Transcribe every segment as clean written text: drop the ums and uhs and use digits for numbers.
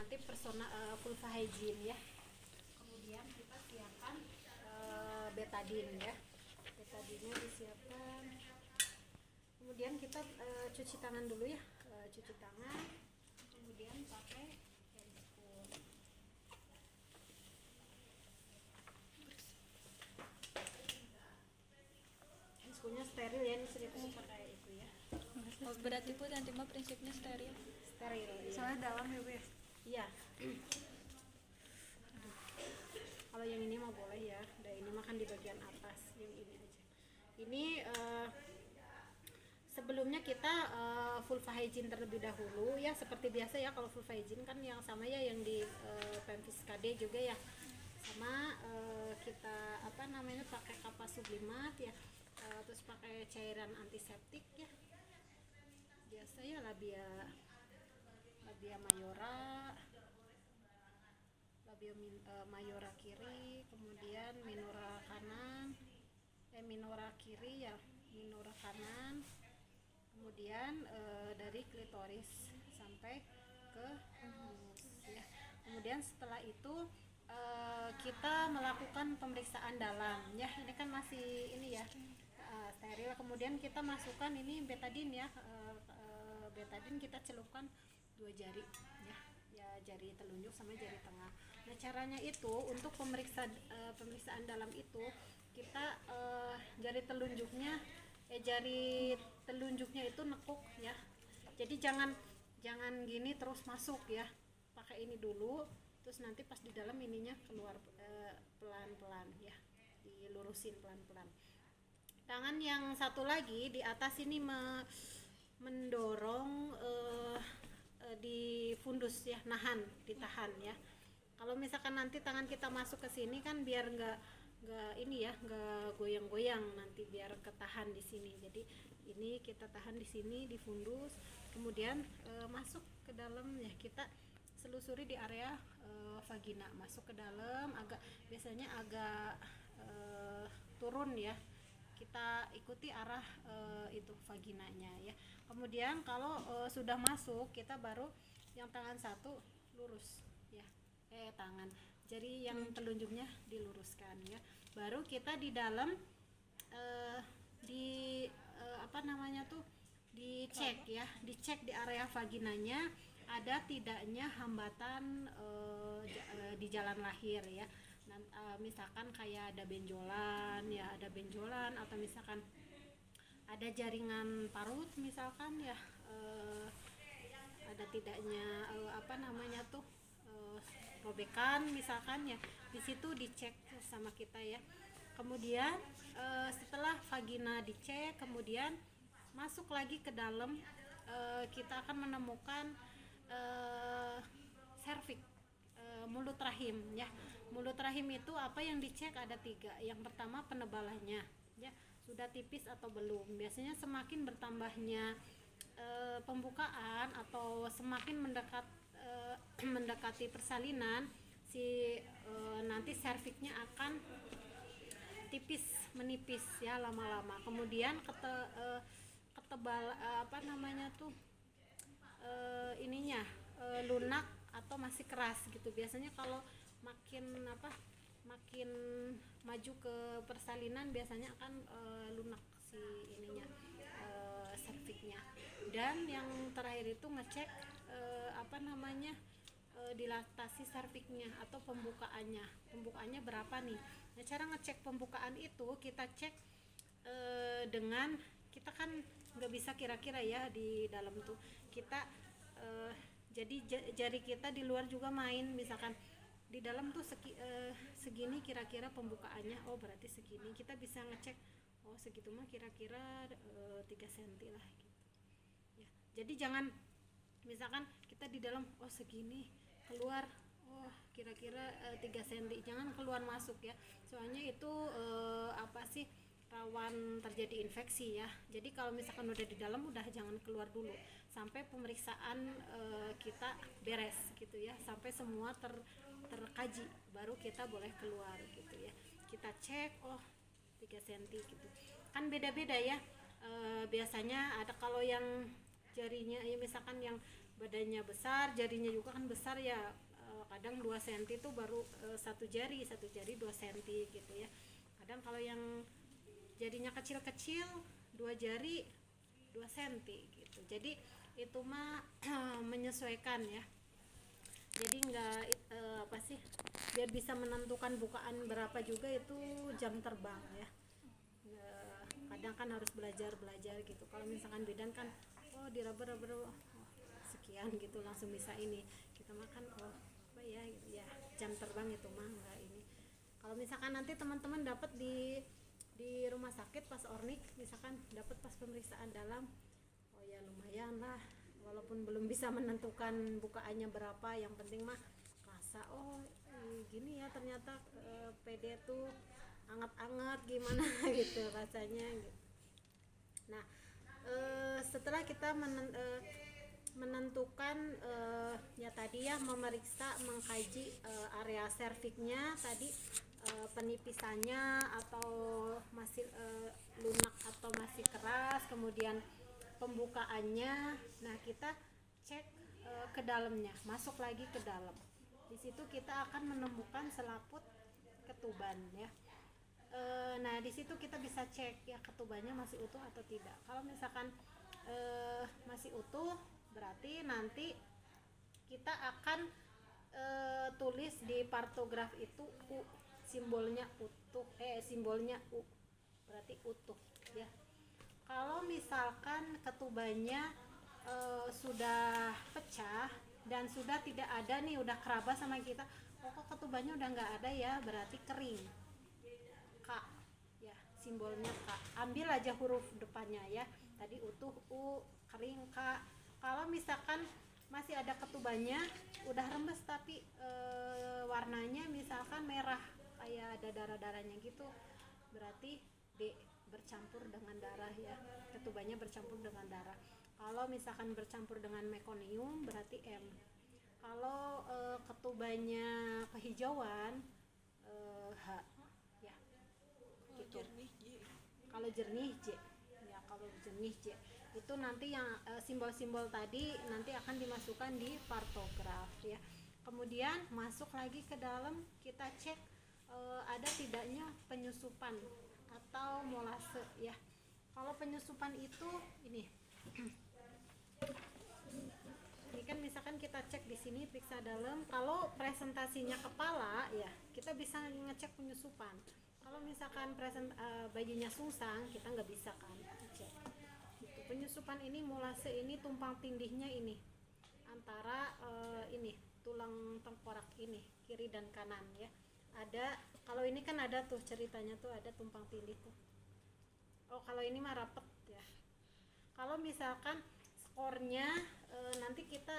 nanti vulva hygiene ya. Kemudian kita siapkan betadine ya. Betadine disiapkan. Kemudian kita cuci tangan dulu ya. Cuci tangan. Kemudian pakai handscoon. Handscoonnya steril ya, ini ceritanya pakai itu ya. Oh, berarti Bu nanti mah prinsipnya steril. Steril ya. Soalnya dalam ya Bu ya. Iya. Kalau yang ini mah boleh ya. Dan ini makan di bagian atas, yang ini aja. Ini sebelumnya kita vulva hygiene terlebih dahulu ya, seperti biasa ya. Kalau vulva hygiene kan yang sama ya, yang di Pempis KD juga ya. Sama kita pakai kapas sublimat ya. Terus pakai cairan antiseptik ya. Biasa ya, labia mayora, mayora kiri, kemudian minora kanan, minora kiri ya, minora kanan, kemudian dari klitoris sampai ke anus ya. Kemudian setelah itu kita melakukan pemeriksaan dalam ya. Ini kan masih ini ya, steril. Kemudian kita masukkan ini betadine ya. Betadine kita celupkan 2 jari ya, jari telunjuk sama jari tengah. Nah, caranya itu untuk pemeriksaan dalam itu kita jari telunjuknya itu nekuk ya. Jadi jangan gini terus masuk ya. Pakai ini dulu, terus nanti pas di dalam ininya keluar pelan-pelan ya. Dilurusin pelan-pelan. Tangan yang satu lagi di atas ini mendorong di fundus ya, ditahan ya. Kalau misalkan nanti tangan kita masuk ke sini kan biar nggak goyang-goyang, nanti biar ketahan di sini. Jadi ini kita tahan di sini di fundus, kemudian masuk ke dalam ya. Kita selusuri di area vagina, masuk ke dalam, biasanya agak turun ya. Kita ikuti arah itu vaginanya ya. Kemudian kalau sudah masuk, kita baru yang tangan satu lurus ya, tangan jari yang telunjuknya diluruskan ya. Baru kita di dalam dicek ya, dicek di area vaginanya ada tidaknya hambatan di jalan lahir ya. Misalkan kayak ada benjolan atau misalkan ada jaringan parut misalkan ya, ada tidaknya robekan misalkan ya, di situ dicek sama kita ya. Kemudian setelah vagina dicek, kemudian masuk lagi ke dalam, kita akan menemukan serviks, mulut rahim ya. Mulut rahim itu apa yang dicek ada 3. Yang pertama penebalannya ya, sudah tipis atau belum. Biasanya semakin bertambahnya pembukaan atau semakin mendekati persalinan, nanti serviksnya akan menipis ya lama-lama. Kemudian lunak atau masih keras gitu. Biasanya kalau makin maju ke persalinan biasanya akan lunak serviksnya. Dan yang terakhir itu ngecek dilatasi serviksnya atau pembukaannya berapa nih. Nah, cara ngecek pembukaan itu kita cek dengan, kita kan nggak bisa kira-kira ya di dalam tuh kita jadi jari kita di luar juga main, misalkan di dalam tuh segini kira-kira pembukaannya, oh berarti segini. Kita bisa ngecek, oh segitu mah kira-kira 3 cm lah gitu ya. Jadi jangan misalkan kita di dalam oh segini, keluar oh kira-kira 3 cm, jangan keluar masuk ya. Soalnya itu rawan terjadi infeksi ya. Jadi kalau misalkan udah di dalam, udah jangan keluar dulu sampai pemeriksaan kita beres gitu ya, sampai semua terkaji, baru kita boleh keluar gitu ya. Kita cek oh 3 cm gitu. Kan beda-beda ya. Biasanya ada kalau yang jarinya ya, misalkan yang badannya besar, jarinya juga kan besar ya, kadang 2 cm itu baru satu jari 2 cm gitu ya. Kadang kalau yang jarinya kecil-kecil 2 jari 2 cm gitu. Jadi itu mah menyesuaikan ya. Jadi enggak apa sih, biar bisa menentukan bukaan berapa juga itu jam terbang ya. Kadang kan harus belajar gitu. Kalau misalkan bidan kan diraba-raba sekian gitu langsung bisa ini. Kita makan apa ya gitu ya. Jam terbang itu mah enggak ini. Kalau misalkan nanti teman-teman dapat di rumah sakit pas ornik, misalkan dapat pas pemeriksaan dalam, ya lumayan lah, walaupun belum bisa menentukan bukaannya berapa, yang penting mah rasa gini ya ternyata PD tuh anget-anget gimana gitu rasanya gitu. Nah setelah kita menentukan ya tadi ya, memeriksa, mengkaji area serviknya tadi, penipisannya atau masih lunak atau masih keras, kemudian pembukaannya. Nah kita cek ke dalamnya, masuk lagi ke dalam. Di situ kita akan menemukan selaput ketuban ya. Nah di situ kita bisa cek ya ketubannya masih utuh atau tidak. Kalau misalkan masih utuh, berarti nanti kita akan tulis di partograf itu U, simbolnya utuh, simbolnya U, berarti utuh ya. Kalau misalkan ketubannya sudah pecah dan sudah tidak ada nih, udah keraba sama kita, kok ketubannya udah nggak ada ya, berarti kering. K ya, simbolnya K. Ambil aja huruf depannya ya. Tadi utuh U, kering K. Kalau misalkan masih ada ketubannya, udah rembes tapi warnanya misalkan merah, kayak ada darah-darahnya gitu, berarti D, bercampur dengan darah ya, ketubannya bercampur dengan darah. Kalau misalkan bercampur dengan mekonium berarti M. Kalau ketubannya kehijauan H ya gitu. Kalau jernih J ya, kalau jernih J. Itu nanti yang simbol-simbol tadi nanti akan dimasukkan di partograf ya. Kemudian masuk lagi ke dalam, kita cek ada tidaknya penyusupan atau molase ya. Kalau penyusupan itu ini ini kan misalkan kita cek di sini periksa dalam. Kalau presentasinya kepala ya, kita bisa ngecek penyusupan. Kalau misalkan bayinya sungsang, kita nggak bisa kan cek. Gitu. Penyusupan ini molase ini tumpang tindihnya ini antara ini tulang tengkorak ini kiri dan kanan ya. Ada, kalau ini kan ada tuh ceritanya tuh ada tumpang tindih tuh. Kalau ini mah rapet ya. Kalau misalkan skornya nanti kita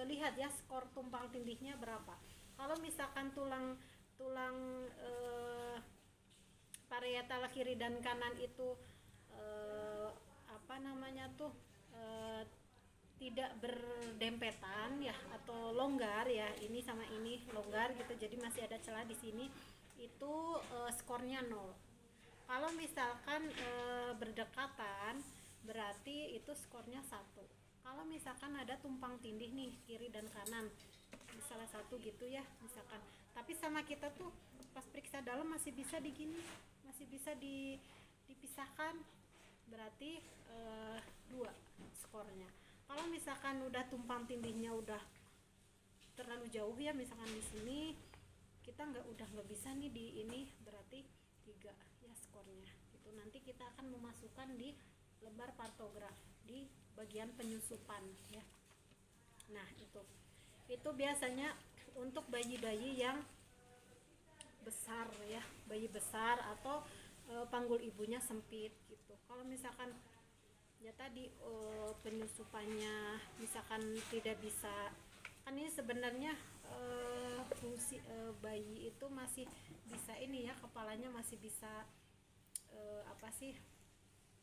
lihat ya skor tumpang tindihnya berapa. Kalau misalkan tulang parietal kiri dan kanan itu tidak berdempetan ya atau longgar ya, ini sama ini longgar gitu, jadi masih ada celah di sini, itu skornya 0. Kalau misalkan berdekatan berarti itu skornya 1. Kalau misalkan ada tumpang tindih nih kiri dan kanan, salah satu gitu ya misalkan, tapi sama kita tuh pas periksa dalam masih bisa masih bisa dipisahkan, berarti 2 skornya. Kalau misalkan udah tumpang tindihnya udah terlalu jauh ya, misalkan di sini kita udah nggak bisa nih di ini, berarti 3 ya skornya. Itu nanti kita akan memasukkan di lembar partograf di bagian penyusupan ya. Nah itu biasanya untuk bayi-bayi yang besar ya, bayi besar atau panggul ibunya sempit gitu. Kalau misalkan ya tadi penyusupannya misalkan tidak bisa, kan ini sebenarnya fungsi bayi itu masih bisa ini ya, kepalanya masih bisa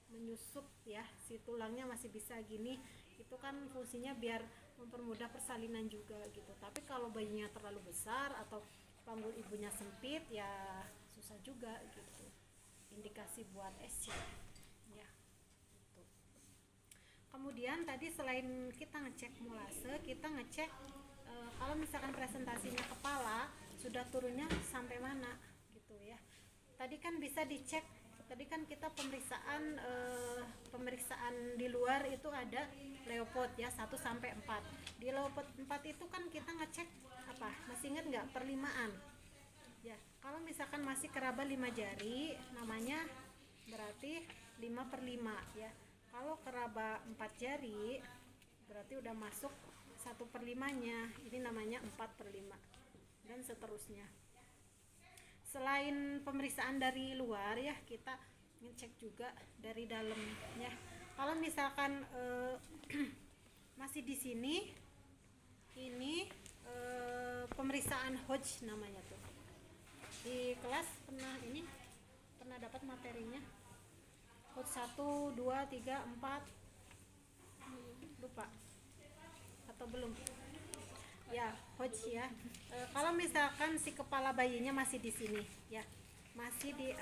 menyusup ya, si tulangnya masih bisa gini, itu kan fungsinya biar mempermudah persalinan juga gitu. Tapi kalau bayinya terlalu besar atau panggul ibunya sempit ya susah juga gitu, indikasi buat SC ya gitu. kemudian tadi selain kita ngecek molase, kita ngecek kalau misalkan presentasinya kepala sudah turunnya sampai mana gitu ya. Tadi kan bisa dicek, tadi kan kita pemeriksaan di luar itu ada Leopard ya 1 sampai 4. Di Leopard 4 itu kan kita ngecek apa? Masih ingat nggak perlimaan? Ya, kalau misalkan masih keraba 5 jari namanya berarti 5/5 ya. Kalau keraba 4 jari berarti udah masuk 1/5-nya, ini namanya 4/5 dan seterusnya. Selain pemeriksaan dari luar ya, kita ngecek juga dari dalam ya. Kalau misalkan masih di sini, ini pemeriksaan Hodge namanya tuh. Di kelas pernah dapat materinya Hodge 1, 2, 3, 4 lupa atau belum ya. Hodge ya. Kalau misalkan si kepala bayinya masih di sini ya, masih di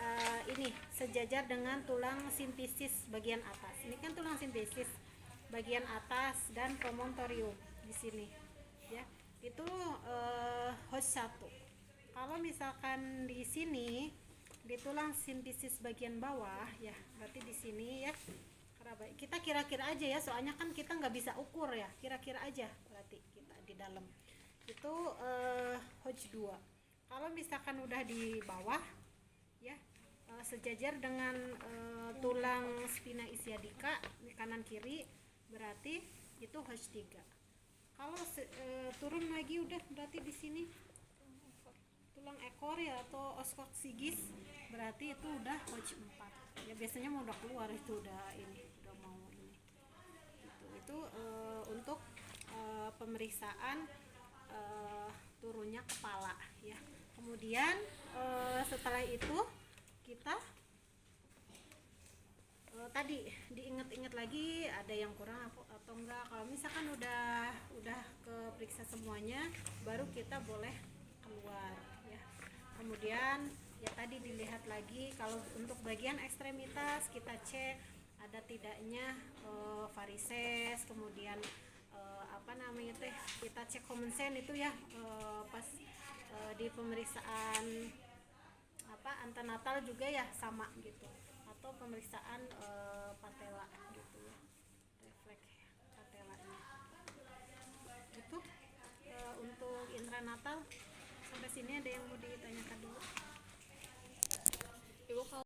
ini sejajar dengan tulang simfisis bagian atas. Ini kan tulang simfisis bagian atas dan promontorium di sini ya. Itu Hodge 1. Kalau misalkan di sini di tulang simfisis bagian bawah ya, berarti di sini ya kita kira-kira aja ya, soalnya kan kita nggak bisa ukur ya, kira-kira aja berarti kita di dalam itu Hodge 2. Kalau misalkan udah di bawah ya, sejajar dengan tulang spina ischiadica kanan kiri, berarti itu Hodge 3. Kalau turun lagi udah berarti di sini tulang ekor ya atau oskocygis, berarti itu udah Hodge 4 ya. Biasanya mau udah keluar itu udah mau ini gitu. Itu untuk pemeriksaan turunnya kepala ya. Kemudian setelah itu kita tadi diingat-ingat lagi ada yang kurang atau enggak. Kalau misalkan udah keperiksa semuanya, baru kita boleh keluar ya. Kemudian ya tadi dilihat lagi, kalau untuk bagian ekstremitas kita cek ada tidaknya varises, kemudian kita cek common sense itu ya pas di pemeriksaan antenatal juga ya sama gitu, atau pemeriksaan patella gitu ya, refleks patelanya itu. Untuk intranatal sampai sini ada yang mau ditanyakan dulu? Ibu, kalau